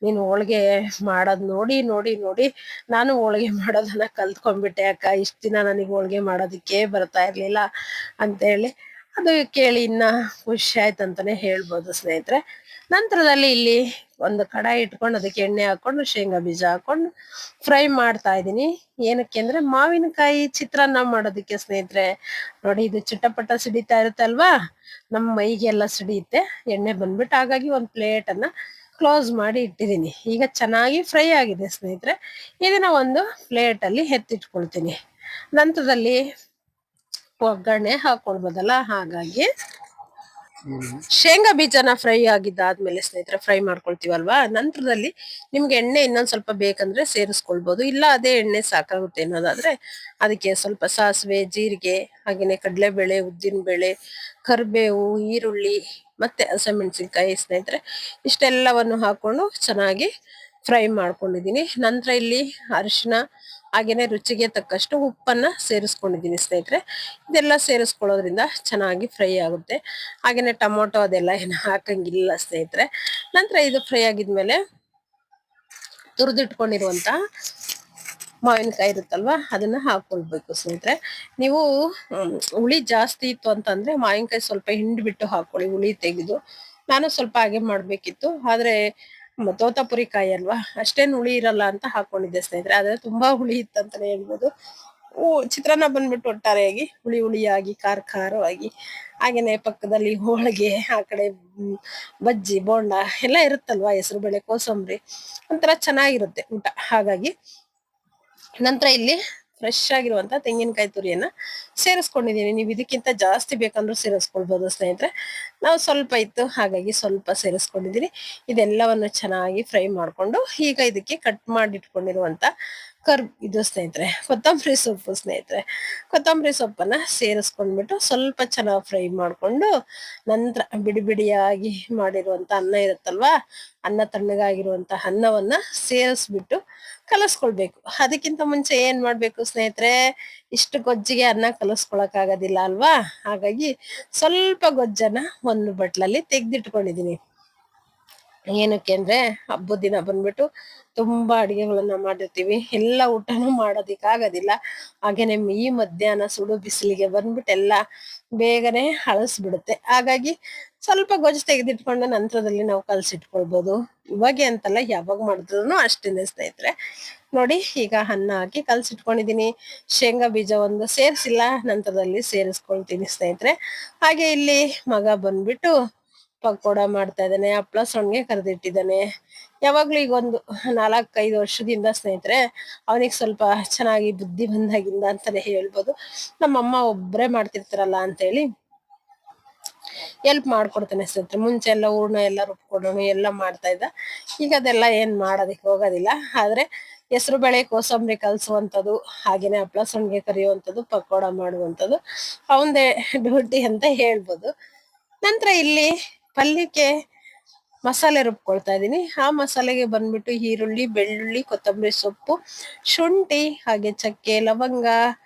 ನೀನು ಹೋಳಿಗೆ ಮಾಡೋದ್ ನೋಡಿ ನೋಡಿ ನೋಡಿ ನಾನು ಹೋಳಿಗೆ ಮಾಡೋದನ್ನ ಕಲ್ತ್ಕೊಂಡ್ಬಿಟ್ಟೆ ಅಕ್ಕ, ಇಷ್ಟ ದಿನ ನನಗೆ ಹೋಳಿಗೆ ಮಾಡೋದಕ್ಕೆ ಬರ್ತಾ ಇರ್ಲಿಲ್ಲ ಅಂತ ಹೇಳಿ. ಅದು ಕೇಳಿ ಇನ್ನ ಖುಷಿ ಆಯ್ತು ಅಂತಾನೆ ಹೇಳ್ಬೋದು ಸ್ನೇಹಿತರೆ. ನಂತರದಲ್ಲಿ ಇಲ್ಲಿ ಒಂದು ಕಡಾಯಿ ಇಟ್ಕೊಂಡು ಅದಕ್ಕೆ ಎಣ್ಣೆ ಹಾಕೊಂಡು ಶೇಂಗಾ ಬೀಜ ಹಾಕೊಂಡು ಫ್ರೈ ಮಾಡ್ತಾ ಇದ್ದೀನಿ. ಏನಕ್ಕೆ ಅಂದ್ರೆ ಮಾವಿನಕಾಯಿ ಚಿತ್ರಾನ್ನ ಮಾಡೋದಕ್ಕೆ ಸ್ನೇಹಿತರೆ. ನೋಡಿ, ಇದು ಚಿಟಪಟ ಸಿಡಿತಾ ಇರುತ್ತೆ ಅಲ್ವಾ, ನಮ್ಮ ಮೈಗೆಲ್ಲ ಸಿಡಿಯುತ್ತೆ ಎಣ್ಣೆ ಬಂದ್ಬಿಟ್ಟು. ಹಾಗಾಗಿ ಒಂದು ಪ್ಲೇಟ್ ಅನ್ನ ಕ್ಲೋಸ್ ಮಾಡಿ ಇಟ್ಟಿದ್ದೀನಿ. ಈಗ ಚೆನ್ನಾಗಿ ಫ್ರೈ ಆಗಿದೆ ಸ್ನೇಹಿತರೆ. ಇದನ್ನ ಒಂದು ಪ್ಲೇಟ್ ಅಲ್ಲಿ ಎತ್ತಿಟ್ಕೊಳ್ತೀನಿ. ನಂತರದಲ್ಲಿ ಒಗ್ಗರಣೆ ಹಾಕೊಳ್ಬೋದಲ್ಲ, ಹಾಗಾಗಿ ಶೇಂಗಾ ಬೀಜನ ಫ್ರೈ ಆಗಿದ್ದಾದ್ಮೇಲೆ ಸ್ನೇಹಿತರೆ ಫ್ರೈ ಮಾಡ್ಕೊಳ್ತೀವಲ್ವಾ, ನಂತರದಲ್ಲಿ ನಿಮ್ಗೆ ಎಣ್ಣೆ ಇನ್ನೊಂದ್ ಸ್ವಲ್ಪ ಬೇಕಂದ್ರೆ ಸೇರಿಸ್ಕೊಳ್ಬಹುದು, ಇಲ್ಲ ಅದೇ ಎಣ್ಣೆ ಸಾಕಾಗುತ್ತೆ ಅನ್ನೋದಾದ್ರೆ ಅದಕ್ಕೆ ಸ್ವಲ್ಪ ಸಾಸಿವೆ, ಜೀರಿಗೆ, ಹಾಗೇನೆ ಕಡಲೆಬೇಳೆ, ಉದ್ದಿನ ಬೇಳೆ, ಕರಿಬೇವು, ಈರುಳ್ಳಿ ಮತ್ತೆ ಹಸಿಮೆಣಸಿನ್ಕಾಯಿ ಸ್ನೇಹಿತರೆ ಇಷ್ಟೆಲ್ಲವನ್ನು ಹಾಕೊಂಡು ಚೆನ್ನಾಗಿ ಫ್ರೈ ಮಾಡ್ಕೊಂಡಿದೀನಿ. ನಂತರ ಇಲ್ಲಿ ಅರಿಶಿನ ಹಾಗೇನೆ ರುಚಿಗೆ ತಕ್ಕಷ್ಟು ಉಪ್ಪನ್ನ ಸೇರಿಸ್ಕೊಂಡಿದೀನಿ ಸ್ನೇಹಿತರೆ. ಇದೆಲ್ಲ ಸೇರಿಸ್ಕೊಳ್ಳೋದ್ರಿಂದ ಚೆನ್ನಾಗಿ ಫ್ರೈ ಆಗುತ್ತೆ. ಹಾಗೇನೆ ಟೊಮೊಟೊ ಅದೆಲ್ಲ ಏನು ಹಾಕಂಗಿಲ್ಲ ಸ್ನೇಹಿತರೆ. ನಂತರ ಇದು ಫ್ರೈ ಆಗಿದ್ಮೇಲೆ ತುರಿದಿಟ್ಕೊಂಡಿರುವಂತ ಮಾವಿನಕಾಯಿ ಇರುತ್ತಲ್ವಾ, ಅದನ್ನ ಹಾಕೊಳ್ಬೇಕು ಸ್ನೇಹಿತರೆ. ನೀವು ಹುಳಿ ಜಾಸ್ತಿ ಇತ್ತು ಅಂತಂದ್ರೆ ಮಾವಿನಕಾಯಿ ಸ್ವಲ್ಪ ಹಿಂಡ್ಬಿಟ್ಟು ಹಾಕೊಳ್ಳಿ, ಹುಳಿ ತೆಗೆದು. ನಾನು ಸ್ವಲ್ಪ ಹಾಗೆ ಮಾಡ್ಬೇಕಿತ್ತು, ಆದ್ರೆ ತೋತಾಪುರಿ ಕಾಯಿ ಅಲ್ವಾ, ಅಷ್ಟೇನು ಹುಳಿ ಇರಲ್ಲ ಅಂತ ಹಾಕೊಂಡಿದ್ದೆ ಸ್ನೇಹಿತರೆ. ಆದ್ರೆ ತುಂಬಾ ಹುಳಿ ಇತ್ತಂತಾನೆ ಹೇಳ್ಬೋದು. ಚಿತ್ರಾನ್ನ ಬಂದ್ಬಿಟ್ಟು ಒಟ್ಟಾರೆಯಾಗಿ ಹುಳಿ ಹುಳಿಯಾಗಿ ಖಾರವಾಗಿ, ಹಾಗೇನೆ ಪಕ್ಕದಲ್ಲಿ ಹೋಳಿಗೆ, ಆ ಕಡೆ ಬಜ್ಜಿ ಬೋಂಡ ಎಲ್ಲ ಇರುತ್ತಲ್ವಾ, ಹೆಸರು ಬೇಳೆ ಕೋಸಂಬರಿ, ಒಂಥರ ಚೆನ್ನಾಗಿರುತ್ತೆ ಊಟ. ಹಾಗಾಗಿ ನಂತರ ಇಲ್ಲಿ ಫ್ರೆಶ್ ಆಗಿರುವಂತ ತೆಂಗಿನಕಾಯಿ ತುರಿಯನ್ನ ಸೇರಿಸ್ಕೊಂಡಿದೀನಿ. ನೀವು ಇದಕ್ಕಿಂತ ಜಾಸ್ತಿ ಬೇಕಂದ್ರೂ ಸೇರಿಸ್ಕೊಳ್ಬಹುದು ಸ್ನೇಹಿತರೆ. ನಾವು ಸ್ವಲ್ಪ ಇತ್ತು, ಹಾಗಾಗಿ ಸ್ವಲ್ಪ ಸೇರಿಸ್ಕೊಂಡಿದೀನಿ. ಇದೆಲ್ಲವನ್ನು ಚೆನ್ನಾಗಿ ಫ್ರೈ ಮಾಡ್ಕೊಂಡು ಈಗ ಇದಕ್ಕೆ ಕಟ್ ಮಾಡಿ ಇಟ್ಕೊಂಡಿರುವಂತ ಇದು ಸ್ನೇಹಿತರೆ ಕೊತ್ತಂಬರಿ ಸೊಪ್ಪು ಸ್ನೇಹಿತರೆ. ಕೊತ್ತಂಬರಿ ಸೊಪ್ಪನ್ನ ಸೇರಿಸ್ಕೊಂಡ್ಬಿಟ್ಟು ಸ್ವಲ್ಪ ಚೆನ್ನಾಗಿ ಫ್ರೈ ಮಾಡ್ಕೊಂಡು, ನಂತರ ಬಿಡಿ ಬಿಡಿಯಾಗಿ ಮಾಡಿರುವಂತ ಅನ್ನ ಇರುತ್ತಲ್ವಾ, ಅನ್ನ ತಣ್ಣಗಾಗಿರುವಂತ ಅನ್ನವನ್ನ ಸೇರಿಸ್ಬಿಟ್ಟು ಕಲಸ್ಕೊಳ್ಬೇಕು. ಅದಕ್ಕಿಂತ ಮುಂಚೆ ಏನ್ ಮಾಡ್ಬೇಕು ಸ್ನೇಹಿತರೆ, ಇಷ್ಟು ಗೊಜ್ಜಿಗೆ ಅನ್ನ ಕಲಸ್ಕೊಳಕ್ ಆಗೋದಿಲ್ಲ ಅಲ್ವಾ, ಹಾಗಾಗಿ ಸ್ವಲ್ಪ ಗೊಜ್ಜನ್ನ ಒಂದು ಬಟ್ಲಲ್ಲಿ ತೆಗ್ದಿಟ್ಕೊಂಡಿದೀನಿ. ಏನಕ್ಕೆ ಅಂದ್ರೆ ಹಬ್ಬದ ದಿನ ಬಂದ್ಬಿಟ್ಟು ತುಂಬಾ ಅಡಿಗೆಗಳನ್ನ ಮಾಡಿರ್ತೀವಿ, ಎಲ್ಲ ಊಟನೂ ಮಾಡೋದಿಕ್ಕಾಗೋದಿಲ್ಲ. ಹಾಗೇನೆ ಈ ಮಧ್ಯಾಹ್ನ ಸುಡು ಬಿಸಿಲಿಗೆ ಬಂದ್ಬಿಟ್ಟು ಎಲ್ಲ ಬೇಗನೆ ಹಳಸ್ಬಿಡುತ್ತೆ. ಹಾಗಾಗಿ ಸ್ವಲ್ಪ ಗೊಜ್ಜು ತೆಗೆದಿಟ್ಕೊಂಡು ನಂತರದಲ್ಲಿ ನಾವು ಕಲಸಿಟ್ಕೊಳ್ಬಹುದು. ಇವಾಗೆ ಅಂತಲ್ಲ, ಯಾವಾಗ ಮಾಡಿದ್ರು ಅಷ್ಟೇನೆ ಸ್ನೇಹಿತರೆ. ನೋಡಿ, ಈಗ ಅನ್ನ ಹಾಕಿ ಕಲಸಿಟ್ಕೊಂಡಿದೀನಿ. ಶೇಂಗಾ ಬೀಜ ಒಂದು ಸೇರಿಸಿಲ್ಲ, ನಂತರದಲ್ಲಿ ಸೇರಿಸ್ಕೊಳ್ತೀನಿ ಸ್ನೇಹಿತರೆ. ಹಾಗೆ ಇಲ್ಲಿ ಮಗ ಬಂದ್ಬಿಟ್ಟು ಪಕೋಡ ಮಾಡ್ತಾ ಇದ್ದಾನೆ, ಹಪ್ಳ ಸೊಣ್ಗೆ ಕರೆದಿಟ್ಟಿದ್ದಾನೆ. ಯಾವಾಗ್ಲೂ ಈಗ ಒಂದು 4-5 ವರ್ಷದಿಂದ ಸ್ನೇಹಿತರೆ ಅವನಿಗೆ ಸ್ವಲ್ಪ ಚೆನ್ನಾಗಿ ಬುದ್ಧಿ ಬಂದಾಗಿಂದ ಅಂತಾನೆ ಹೇಳ್ಬೋದು. ನಮ್ಮಮ್ಮ ಒಬ್ರೇ ಮಾಡ್ತಿರ್ತಾರಲ್ಲ ಅಂತ ಹೇಳಿ ಎಲ್ಪ್ ಮಾಡ್ಕೊಡ್ತಾನೆ ಸ್ನೇಹಿತರೆ. ಮುಂಚೆ ಎಲ್ಲ ಹೂರ್ಣ ಎಲ್ಲ ರುಬ್ಕೊಡೋನು ಎಲ್ಲ ಮಾಡ್ತಾ ಇದ್ದ. ಈಗ ಅದೆಲ್ಲ ಏನ್ ಮಾಡೋದಕ್ಕೆ ಹೋಗೋದಿಲ್ಲ. ಆದ್ರೆ ಹೆಸರು ಬೇಳೆ ಕೋಸಂಬರಿ ಕಲ್ಸುವಂಥದ್ದು, ಹಾಗೇನೆ ಹಪ್ಳ ಸೊಣ್ಗೆ ಕರಿಯುವಂಥದ್ದು, ಪಕೋಡ ಮಾಡುವಂಥದ್ದು ಅವಂದೇ ಡ್ಯೂಟಿ ಅಂತ ಹೇಳ್ಬೋದು. ನಂತರ ಇಲ್ಲಿ ಪಲ್ಯಕ್ಕೆ ಮಸಾಲೆ ರುಬ್ಕೊಳ್ತಾ ಇದ್ದೀನಿ. ಆ ಮಸಾಲೆಗೆ ಬಂದ್ಬಿಟ್ಟು ಈರುಳ್ಳಿ, ಬೆಳ್ಳುಳ್ಳಿ, ಕೊತ್ತಂಬರಿ ಸೊಪ್ಪು, ಶುಂಠಿ, ಹಾಗೆ ಚಕ್ಕೆ, ಲವಂಗ,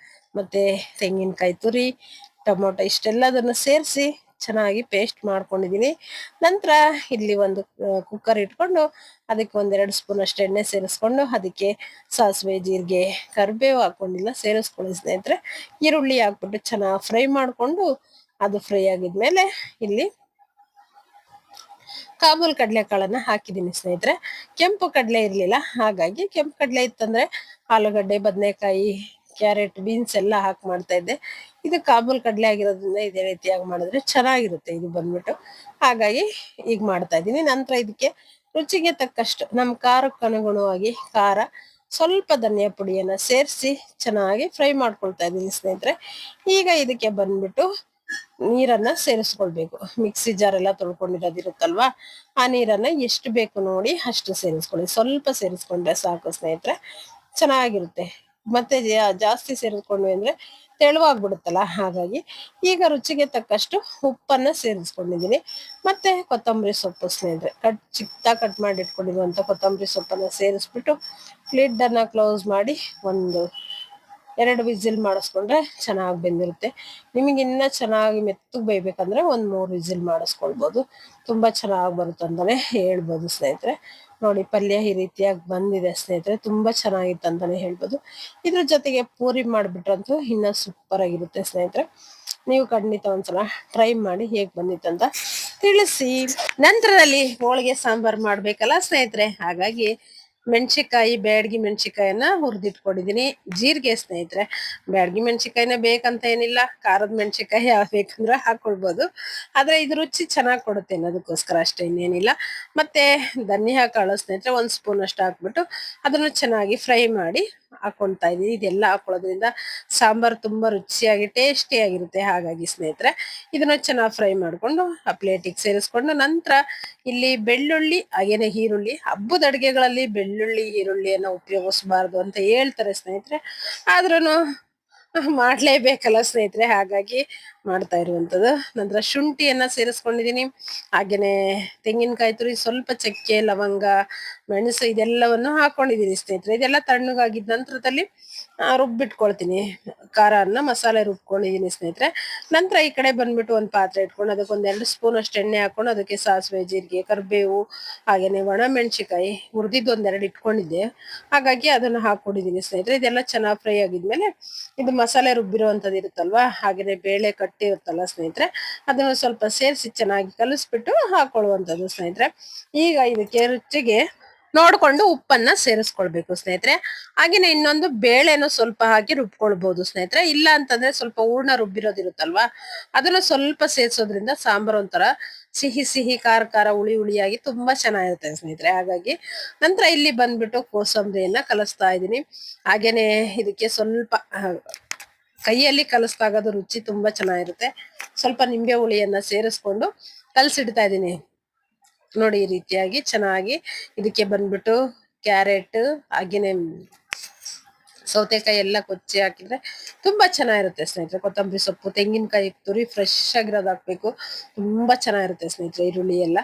ಮತ್ತೆ ತೆಂಗಿನಕಾಯಿ ತುರಿ, ಟೊಮೊಟೊ ಇಷ್ಟೆಲ್ಲದನ್ನು ಸೇರಿಸಿ ಚೆನ್ನಾಗಿ ಪೇಸ್ಟ್ ಮಾಡ್ಕೊಂಡಿದೀನಿ. ನಂತರ ಇಲ್ಲಿ ಒಂದು ಕುಕ್ಕರ್ ಇಟ್ಕೊಂಡು ಅದಕ್ಕೆ 1-2 ಸ್ಪೂನ್ ಅಷ್ಟು ಎಣ್ಣೆ ಸೇರಿಸ್ಕೊಂಡು ಅದಕ್ಕೆ ಸಾಸಿವೆ, ಜೀರಿಗೆ, ಕರಿಬೇವು ಹಾಕೊಂಡಿಲ್ಲ ಸೇರಿಸ್ಕೊಳ್ಳಿ ಸ್ನೇಹಿತರೆ. ಈರುಳ್ಳಿ ಹಾಕ್ಬಿಟ್ಟು ಚೆನ್ನಾಗಿ ಫ್ರೈ ಮಾಡ್ಕೊಂಡು, ಅದು ಫ್ರೈ ಆಗಿದ್ಮೇಲೆ ಇಲ್ಲಿ ಕಾಬೂಲ್ ಕಡಲೆಕಾಳನ್ನ ಹಾಕಿದೀನಿ ಸ್ನೇಹಿತರೆ. ಕೆಂಪು ಕಡಲೆ ಇರ್ಲಿಲ್ಲ, ಹಾಗಾಗಿ ಕೆಂಪು ಕಡಲೆ ಇತ್ತಂದ್ರೆ ಆಲೂಗಡ್ಡೆ, ಬದನೆಕಾಯಿ, ಕ್ಯಾರೆಟ್, ಬೀನ್ಸ್ ಎಲ್ಲ ಹಾಕಿ ಮಾಡ್ತಾ ಇದ್ದೆ. ಇದು ಕಾಬೂಲ್ ಕಡಲೆ ಆಗಿರೋದ್ರಿಂದ ಇದೇ ರೀತಿಯಾಗಿ ಮಾಡಿದ್ರೆ ಚೆನ್ನಾಗಿರುತ್ತೆ ಇದು ಬಂದ್ಬಿಟ್ಟು. ಹಾಗಾಗಿ ಈಗ ಮಾಡ್ತಾ ಇದ್ದೀನಿ. ನಂತರ ಇದಕ್ಕೆ ರುಚಿಗೆ ತಕ್ಕಷ್ಟು ನಮ್ಮ ಖಾರಕ್ಕೆ ಅನುಗುಣವಾಗಿ ಖಾರ, ಸ್ವಲ್ಪ ಧನಿಯಾ ಪುಡಿಯನ್ನ ಸೇರಿಸಿ ಚೆನ್ನಾಗಿ ಫ್ರೈ ಮಾಡ್ಕೊಳ್ತಾ ಇದ್ದೀನಿ ಸ್ನೇಹಿತರೆ. ಈಗ ಇದಕ್ಕೆ ಬಂದ್ಬಿಟ್ಟು ನೀರನ್ನ ಸೇರಿಸ್ಕೊಳ್ಬೇಕು. ಮಿಕ್ಸಿ ಜಾರ್ ಎಲ್ಲ ತೊಳ್ಕೊಂಡಿರೋದಿರುತ್ತಲ್ವಾ, ಆ ನೀರನ್ನ ಎಷ್ಟು ಬೇಕು ನೋಡಿ ಅಷ್ಟು ಸೇರಿಸ್ಕೊಳ್ಳಿ. ಸ್ವಲ್ಪ ಸೇರಿಸ್ಕೊಂಡ್ರೆ ಸಾಕು ಸ್ನೇಹಿತರೆ, ಚೆನ್ನಾಗಿರುತ್ತೆ. ಮತ್ತೆ ಜಾಸ್ತಿ ಸೇರಿಸ್ಕೊಂಡ್ವಿ ಅಂದ್ರೆ ತೆಳುವಾಗ್ಬಿಡುತ್ತಲ್ಲ, ಹಾಗಾಗಿ ಈಗ ರುಚಿಗೆ ತಕ್ಕಷ್ಟು ಉಪ್ಪನ್ನ ಸೇರಿಸ್ಕೊಂಡಿದೀನಿ. ಮತ್ತೆ ಕೊತ್ತಂಬರಿ ಸೊಪ್ಪು ಸ್ನೇಹಿತರೆ, ಚಿಕ್ಕದಾಗಿ ಕಟ್ ಮಾಡಿ ಇಟ್ಕೊಂಡಿರುವಂತ ಕೊತ್ತಂಬರಿ ಸೊಪ್ಪನ್ನ ಸೇರಿಸ್ಬಿಟ್ಟು ಲಿಡ್ ಅನ್ನ ಕ್ಲೋಸ್ ಮಾಡಿ 1-2 ವಿಸಿಲ್ ಮಾಡಿಸ್ಕೊಂಡ್ರೆ ಚೆನ್ನಾಗಿ ಬೆಂದಿರುತ್ತೆ. ನಿಮಗೆ ಇನ್ನ ಚೆನ್ನಾಗಿ ಮೆತ್ತಗೆ ಬೇಯ್ಬೇಕಂದ್ರೆ 1-3 ವಿಸಿಲ್ ಮಾಡಿಸ್ಕೊಳ್ಬೋದು. ತುಂಬಾ ಚೆನ್ನಾಗಿ ಬರುತ್ತೆ ಅಂತಾನೆ ಹೇಳ್ಬೋದು ಸ್ನೇಹಿತರೆ. ನೋಡಿ, ಪಲ್ಯ ಈ ರೀತಿಯಾಗಿ ಬಂದಿದೆ ಸ್ನೇಹಿತರೆ, ತುಂಬಾ ಚೆನ್ನಾಗಿತ್ತು ಅಂತಾನೆ ಹೇಳ್ಬೋದು. ಇದ್ರ ಜೊತೆಗೆ ಪೂರಿ ಮಾಡ್ಬಿಟ್ರಂತೂ ಇನ್ನ ಸೂಪರ್ ಆಗಿರುತ್ತೆ ಸ್ನೇಹಿತರೆ. ನೀವು ಖಂಡಿತ ಒಂದ್ಸಲ ಟ್ರೈ ಮಾಡಿ ಹೇಗ್ ಬಂದಿತ್ತಂತ ತಿಳಿಸಿ. ನಂತರದಲ್ಲಿ ಹೋಳಿಗೆ ಸಾಂಬಾರ್ ಮಾಡ್ಬೇಕಲ್ಲ ಸ್ನೇಹಿತರೆ, ಹಾಗಾಗಿ ಮೆಣಸಿಕಾಯಿ, ಬ್ಯಾಡಗಿ ಮೆಣಸಿಕಾಯನ್ನ ಹುರಿದಿಟ್ಕೊಂಡಿದೀನಿ. ಜೀರಿಗೆ ಸ್ನೇಹಿತರೆ, ಬ್ಯಾಡಗಿ ಮೆಣಸಿಕಾಯಿನೇ ಬೇಕಂತ ಏನಿಲ್ಲ, ಖಾರದ ಮೆಣಸಿಕಾಯಿ ಯಾವ ಬೇಕಂದ್ರೆ ಹಾಕೊಳ್ಬೋದು. ಆದ್ರೆ ಇದು ರುಚಿ ಚೆನ್ನಾಗಿ ಕೊಡುತ್ತೆ ಅನ್ನೋದಕ್ಕೋಸ್ಕರ ಅಷ್ಟೇ, ಇನ್ನೇನಿಲ್ಲ. ಮತ್ತೆ ಧನಿಯಾ ಕಾಳು ಸ್ನೇಹಿತರೆ 1 ಸ್ಪೂನ್ ಅಷ್ಟು ಹಾಕ್ಬಿಟ್ಟು ಅದನ್ನು ಚೆನ್ನಾಗಿ ಫ್ರೈ ಮಾಡಿ ಹಾಕೊಳ್ತಾ ಇದೀನಿ. ಇದೆಲ್ಲ ಹಾಕೊಳ್ಳೋದ್ರಿಂದ ಸಾಂಬಾರ್ ತುಂಬಾ ರುಚಿಯಾಗಿ ಟೇಸ್ಟಿ ಆಗಿರುತ್ತೆ. ಹಾಗಾಗಿ ಸ್ನೇಹಿತರೆ ಇದನ್ನ ಚೆನ್ನಾಗಿ ಫ್ರೈ ಮಾಡ್ಕೊಂಡು ಆ ಪ್ಲೇಟಿಗೆ ಸೇರಿಸ್ಕೊಂಡು, ನಂತರ ಇಲ್ಲಿ ಬೆಳ್ಳುಳ್ಳಿ ಹಾಗೇನೆ ಈರುಳ್ಳಿ, ಹಬ್ಬದ ಅಡುಗೆಗಳಲ್ಲಿ ಬೆಳ್ಳುಳ್ಳಿ ಈರುಳ್ಳಿಯನ್ನ ಉಪಯೋಗಿಸಬಾರ್ದು ಅಂತ ಹೇಳ್ತಾರೆ ಸ್ನೇಹಿತರೆ, ಆದ್ರೂನು ಮಾಡ್ಲೇಬೇಕಲ್ಲ ಸ್ನೇಹಿತರೆ, ಹಾಗಾಗಿ ಮಾಡ್ತಾ ಇರುವಂತದ್ದು. ನಂತರ ಶುಂಠಿಯನ್ನ ಸೇರಿಸ್ಕೊಂಡಿದೀನಿ, ಹಾಗೇನೆ ತೆಂಗಿನಕಾಯಿ ತುರಿ, ಸ್ವಲ್ಪ ಚಕ್ಕೆ, ಲವಂಗ, ಮೆಣಸು ಇದೆಲ್ಲವನ್ನು ಹಾಕೊಂಡಿದೀನಿ ಸ್ನೇಹಿತರೆ. ಇದೆಲ್ಲ ತಣ್ಣಗಾಗಿದ್ದ ನಂತರದಲ್ಲಿ ರುಬ್ಬಿಟ್ಕೊಳ್ತೀನಿ. ಖಾರನ್ನ ಮಸಾಲೆ ರುಬ್ಕೊಂಡಿದೀನಿ ಸ್ನೇಹಿತರೆ. ನಂತರ ಈ ಕಡೆ ಬಂದ್ಬಿಟ್ಟು ಒಂದ್ ಪಾತ್ರೆ ಇಟ್ಕೊಂಡು ಅದಕ್ಕೆ ಒಂದ್ 2 ಸ್ಪೂನ್ ಅಷ್ಟು ಎಣ್ಣೆ ಹಾಕೊಂಡು ಅದಕ್ಕೆ ಸಾಸಿವೆ, ಜೀರಿಗೆ, ಕರಿಬೇವು ಹಾಗೇನೆ ಒಣ ಮೆಣಸಿನಕಾಯಿ ಹುರಿದಿದ್ದು ಒಂದೆರಡು ಇಟ್ಕೊಂಡಿದ್ದೆ, ಹಾಗಾಗಿ ಅದನ್ನ ಹಾಕೊಂಡಿದೀನಿ ಸ್ನೇಹಿತರೆ. ಇದೆಲ್ಲ ಚೆನ್ನಾಗಿ ಫ್ರೈ ಆಗಿದ್ಮೇಲೆ ಇದು ಮಸಾಲೆ ರುಬ್ಬಿರುವಂತದ್ದು ಇರುತ್ತಲ್ವಾ, ಹಾಗೇನೆ ಬೇಳೆ ಕಟ್ಟಿ ಇರುತ್ತಲ್ಲ ಸ್ನೇಹಿತರೆ, ಅದನ್ನ ಸ್ವಲ್ಪ ಸೇರಿಸಿ ಚೆನ್ನಾಗಿ ಕಲಿಸ್ಬಿಟ್ಟು ಹಾಕೊಳ್ಳುವಂತದ್ದು ಸ್ನೇಹಿತರೆ. ಈಗ ಇದಕ್ಕೆ ರುಚಿಗೆ ನೋಡ್ಕೊಂಡು ಉಪ್ಪನ್ನ ಸೇರಿಸ್ಕೊಳ್ಬೇಕು ಸ್ನೇಹಿತರೆ. ಹಾಗೇನೆ ಇನ್ನೊಂದು ಬೇಳೆನು ಸ್ವಲ್ಪ ಹಾಕಿ ರುಬ್ಕೊಳ್ಬಹುದು ಸ್ನೇಹಿತರೆ. ಇಲ್ಲ ಅಂತಂದ್ರೆ ಸ್ವಲ್ಪ ಹೂರ್ಣ ರುಬ್ಬಿರೋದಿರುತ್ತಲ್ವಾ, ಅದನ್ನ ಸ್ವಲ್ಪ ಸೇರ್ಸೋದ್ರಿಂದ ಸಾಂಬಾರ್ ಒಂಥರ ಸಿಹಿ ಸಿಹಿ, ಖಾರ ಖಾರ, ಹುಳಿ ಹುಳಿಯಾಗಿ ತುಂಬಾ ಚೆನ್ನಾಗಿರುತ್ತೆ ಸ್ನೇಹಿತರೆ. ಹಾಗಾಗಿ ನಂತರ ಇಲ್ಲಿ ಬಂದ್ಬಿಟ್ಟು ಕೋಸಂಬರಿಯನ್ನ ಕಲಿಸ್ತಾ ಇದ್ದೀನಿ. ಹಾಗೇನೆ ಇದಕ್ಕೆ ಸ್ವಲ್ಪ ಕೈಯಲ್ಲಿ ಕಲಿಸ್ದಾಗದು ರುಚಿ ತುಂಬಾ ಚೆನ್ನಾಗಿರುತ್ತೆ. ಸ್ವಲ್ಪ ನಿಂಬೆ ಹುಳಿಯನ್ನ ಸೇರಿಸ್ಕೊಂಡು ಕಲಸಿಡ್ತಾ ಇದ್ದೀನಿ ನೋಡಿ. ಈ ರೀತಿಯಾಗಿ ಚೆನ್ನಾಗಿ ಇದಕ್ಕೆ ಬಂದ್ಬಿಟ್ಟು ಕ್ಯಾರೆಟ್ ಹಾಗೇನೆ ಸೌತೆಕಾಯಿ ಎಲ್ಲ ಕೊಚ್ಚಿ ಹಾಕಿದ್ರೆ ತುಂಬಾ ಚೆನ್ನಾಗಿರುತ್ತೆ ಸ್ನೇಹಿತರೆ. ಕೊತ್ತಂಬರಿ ಸೊಪ್ಪು, ತೆಂಗಿನಕಾಯಿ ತುರಿ ಫ್ರೆಶ್ ಆಗಿರೋದು ಹಾಕ್ಬೇಕು, ತುಂಬಾ ಚೆನ್ನಾಗಿರುತ್ತೆ ಸ್ನೇಹಿತರೆ. ಈರುಳ್ಳಿ ಎಲ್ಲ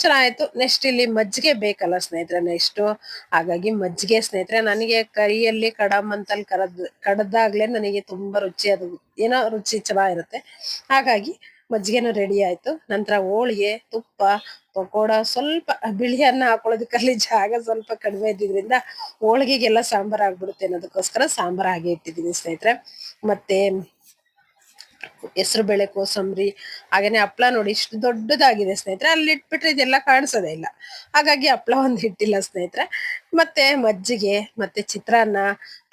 ಚೆನ್ನಾಯ್ತು. ನೆಕ್ಸ್ಟ್ ಇಲ್ಲಿ ಮಜ್ಜಿಗೆ ಬೇಕಲ್ಲ ಸ್ನೇಹಿತರೆ ನೆಕ್ಸ್ಟ್, ಹಾಗಾಗಿ ಮಜ್ಜಿಗೆ ಸ್ನೇಹಿತರೆ ನನಗೆ ಕೈಯಲ್ಲಿ ಕಡಮಂತಲ್ಲಿ ಕಡದಾಗ್ಲೇ ನನಗೆ ತುಂಬಾ ರುಚಿ, ಅದು ಏನೋ ರುಚಿ ಚೆನ್ನಾಗಿರುತ್ತೆ. ಹಾಗಾಗಿ ಮಜ್ಜಿಗೆನೂ ರೆಡಿ ಆಯ್ತು. ನಂತರ ಹೋಳಿಗೆ, ತುಪ್ಪ, ಪಕೋಡ, ಸ್ವಲ್ಪ ಬಿಳಿ ಅನ್ನ ಹಾಕೊಳ್ಳೋದಕ್ಕಲ್ಲಿ ಜಾಗ ಸ್ವಲ್ಪ ಕಡಿಮೆ ಇದ್ದಿದ್ರಿಂದ ಹೋಳಿಗೆಗೆಲ್ಲ ಸಾಂಬಾರ್ ಆಗ್ಬಿಡುತ್ತೆ ಅನ್ನೋದಕ್ಕೋಸ್ಕರ ಸಾಂಬಾರ್ ಹಾಗೆ ಇಟ್ಟಿದ್ದೀನಿ ಸ್ನೇಹಿತರೆ. ಮತ್ತೆ ಹೆಸರು ಬೇಳೆ ಕೋಸಂಬರಿ ಹಾಗೇನೆ ಹಪ್ಳ ನೋಡಿ ಇಷ್ಟು ದೊಡ್ಡದಾಗಿದೆ ಸ್ನೇಹಿತರೆ. ಅಲ್ಲಿ ಇಟ್ಬಿಟ್ರೆ ಇದೆಲ್ಲ ಕಾಣಿಸೋದೇ ಇಲ್ಲ, ಹಾಗಾಗಿ ಹಪ್ಳ ಒಂದು ಇಟ್ಟಿಲ್ಲ ಸ್ನೇಹಿತರೆ. ಮತ್ತೆ ಮಜ್ಜಿಗೆ, ಮತ್ತೆ ಚಿತ್ರಾನ್ನ,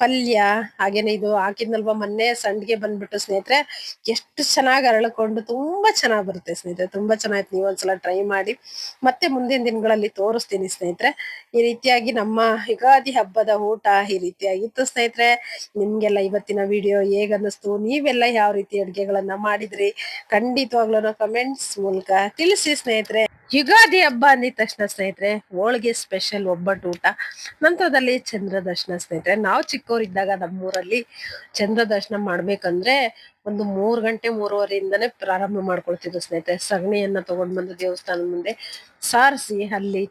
ಪಲ್ಯ, ಹಾಗೇನೆ ಇದು ಹಾಕಿದ್ನಲ್ವಾ ಮೊನ್ನೆ ಸಂಡಿಗೆ ಬಂದ್ಬಿಟ್ಟು ಸ್ನೇಹಿತರೆ, ಎಷ್ಟು ಚೆನ್ನಾಗಿ ಅರಳಿಕೊಂಡು ತುಂಬಾ ಚೆನ್ನಾಗಿ ಬರುತ್ತೆ ಸ್ನೇಹಿತರೆ. ತುಂಬಾ ಚೆನ್ನಾಗಿತ್ತು. ನೀವು ಒಂದ್ಸಲ ಟ್ರೈ ಮಾಡಿ. ಮತ್ತೆ ಮುಂದಿನ ದಿನಗಳಲ್ಲಿ ತೋರಿಸ್ತೀನಿ ಸ್ನೇಹಿತರೆ. ಈ ರೀತಿಯಾಗಿ ನಮ್ಮ ಯುಗಾದಿ ಹಬ್ಬದ ಊಟ ಈ ರೀತಿಯಾಗಿತ್ತು ಸ್ನೇಹಿತರೆ. ನಿಮ್ಗೆಲ್ಲ ಇವತ್ತಿನ ವಿಡಿಯೋ ಹೇಗ್ ಅನ್ನಿಸ್ತು, ನೀವೆಲ್ಲ ಯಾವ ರೀತಿ ಅಡ್ಗೆಗಳನ್ನ ಮಾಡಿದ್ರಿ, ಖಂಡಿತವಾಗ್ಲೂ ಕಮೆಂಟ್ಸ್ ಮೂಲಕ ತಿಳಿಸಿ ಸ್ನೇಹಿತರೆ. ಯುಗಾದಿ ಹಬ್ಬ ಅಂದಿದ ತಕ್ಷಣ ಸ್ನೇಹಿತರೆ ಹೋಳಿಗೆ ಸ್ಪೆಷಲ್, ಒಬ್ಬಟ್ಟು ಊಟ, ನಂತರದಲ್ಲಿ ಚಂದ್ರ ದರ್ಶನ ಸ್ನೇಹಿತರೆ. ನಾವು ಚಿಕ್ಕವರಿದ್ದಾಗ ನಮ್ಮೂರಲ್ಲಿ ಚಂದ್ರ ದರ್ಶನ ಮಾಡ್ಬೇಕಂದ್ರೆ ಒಂದು 3 ಗಂಟೆ 3:30ಇಂದಾನೇ ಪ್ರಾರಂಭ ಮಾಡ್ಕೊಳ್ತಿದ್ರು ಸ್ನೇಹಿತರೆ. ಸಗಣಿಯನ್ನ ತಗೊಂಡ್ ಬಂದು ದೇವಸ್ಥಾನದ ಮುಂದೆ ಸಾರಿಸಿ ಅಲ್ಲಿ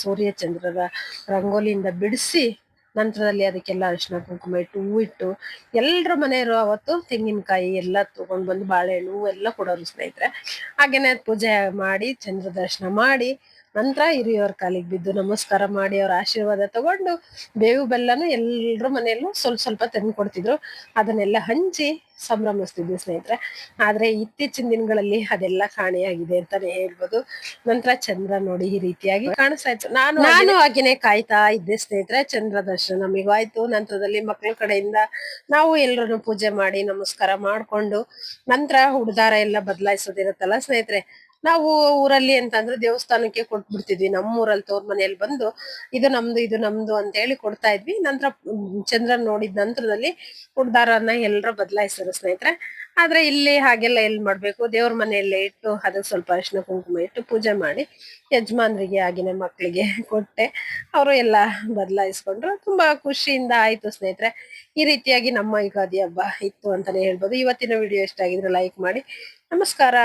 ಸೂರ್ಯ ಚಂದ್ರರ ರಂಗೋಲಿಯಿಂದ ಬಿಡಿಸಿ, ನಂತರದಲ್ಲಿ ಅದಕ್ಕೆಲ್ಲ ಅರಿಶಿನ ಕುಂಕುಮ ಇಟ್ಟು, ಹೂ ಇಟ್ಟು, ಎಲ್ರ ಮನೆಯವರು ಅವತ್ತು ತೆಂಗಿನಕಾಯಿ ಎಲ್ಲ ತಗೊಂಡ್ ಬಂದು ಬಾಳೆಹಣ್ಣು ಎಲ್ಲ ಕೊಡೋರು ಸ್ನೇಹಿತರೆ. ಹಾಗೇನೆ ಪೂಜೆ ಮಾಡಿ ಚಂದ್ರ ದರ್ಶನ ಮಾಡಿ ನಂತರ ಹಿರಿಯವ್ರ ಕಾಲಿಗೆ ಬಿದ್ದು ನಮಸ್ಕಾರ ಮಾಡಿ ಅವ್ರ ಆಶೀರ್ವಾದ ತಗೊಂಡು ಬೇವು ಬೆಲ್ಲನು ಎಲ್ರ ಮನೆಯಲ್ಲೂ ಸ್ವಲ್ಪ ಸ್ವಲ್ಪ ತಂದು ಕೊಡ್ತಿದ್ರು. ಅದನ್ನೆಲ್ಲ ಹಂಚಿ ಸಂಭ್ರಮಿಸ್ತಿದ್ವಿ ಸ್ನೇಹಿತರೆ. ಆದ್ರೆ ಇತ್ತೀಚಿನ ದಿನಗಳಲ್ಲಿ ಅದೆಲ್ಲ ಕಾಣೆಯಾಗಿದೆ ಅಂತಾನೆ ಹೇಳ್ಬೋದು. ನಂತರ ಚಂದ್ರ ನೋಡಿ ಈ ರೀತಿಯಾಗಿ ಕಾಣಿಸ್ತಾ ಇತ್ತು. ನಾನು ಹಾಗೇನೆ ಕಾಯ್ತಾ ಇದ್ದೆ ಸ್ನೇಹಿತರೆ. ಚಂದ್ರ ದರ್ಶನ ನಮಗೂ ಆಯ್ತು. ನಂತರದಲ್ಲಿ ಮಕ್ಕಳ ಕಡೆಯಿಂದ ನಾವು ಎಲ್ರನ್ನು ಪೂಜೆ ಮಾಡಿ ನಮಸ್ಕಾರ ಮಾಡ್ಕೊಂಡು ನಂತರ ಉಡ್ದಾರ ಎಲ್ಲ ಬದಲಾಯಿಸೋದಿರುತ್ತಲ್ಲ ಸ್ನೇಹಿತರೆ. ನಾವು ಊರಲ್ಲಿ ಅಂತಂದ್ರೆ ದೇವಸ್ಥಾನಕ್ಕೆ ಕೊಟ್ಬಿಡ್ತಿದ್ವಿ. ನಮ್ಮೂರಲ್ಲಿ ತವ್ರ ಮನೆಯಲ್ಲಿ ಬಂದು ಇದು ನಮ್ದು ಇದು ನಮ್ದು ಅಂತ ಹೇಳಿ ಕೊಡ್ತಾ ಇದ್ವಿ. ನಂತರ ಚಂದ್ರನ್ ನೋಡಿದ ನಂತರದಲ್ಲಿ ಉಡ್ದಾರನ್ನ ಎಲ್ಲರೂ ಬದಲಾಯಿಸಿದ್ರು ಸ್ನೇಹಿತರೆ. ಆದ್ರೆ ಇಲ್ಲಿ ಹಾಗೆಲ್ಲ ಎಲ್ಲಿ ಮಾಡ್ಬೇಕು, ದೇವ್ರ ಮನೆಯಲ್ಲೇ ಇಟ್ಟು ಅದಕ್ಕೆ ಸ್ವಲ್ಪ ಅರಿಶಿನ ಕುಂಕುಮ ಇಟ್ಟು ಪೂಜೆ ಮಾಡಿ ಯಜಮಾನ್ರಿಗೆ ಆಗಿನ ಮಕ್ಕಳಿಗೆ ಕೊಟ್ಟೆ. ಅವರು ಎಲ್ಲ ಬದಲಾಯಿಸ್ಕೊಂಡ್ರು. ತುಂಬಾ ಖುಷಿಯಿಂದ ಆಯ್ತು ಸ್ನೇಹಿತರೆ. ಈ ರೀತಿಯಾಗಿ ನಮ್ಮ ಯುಗಾದಿ ಹಬ್ಬ ಇತ್ತು ಅಂತಾನೆ ಹೇಳ್ಬೋದು. ಇವತ್ತಿನ ವಿಡಿಯೋ ಇಷ್ಟ ಆಗಿದ್ರೆ ಲೈಕ್ ಮಾಡಿ. ನಮಸ್ಕಾರ.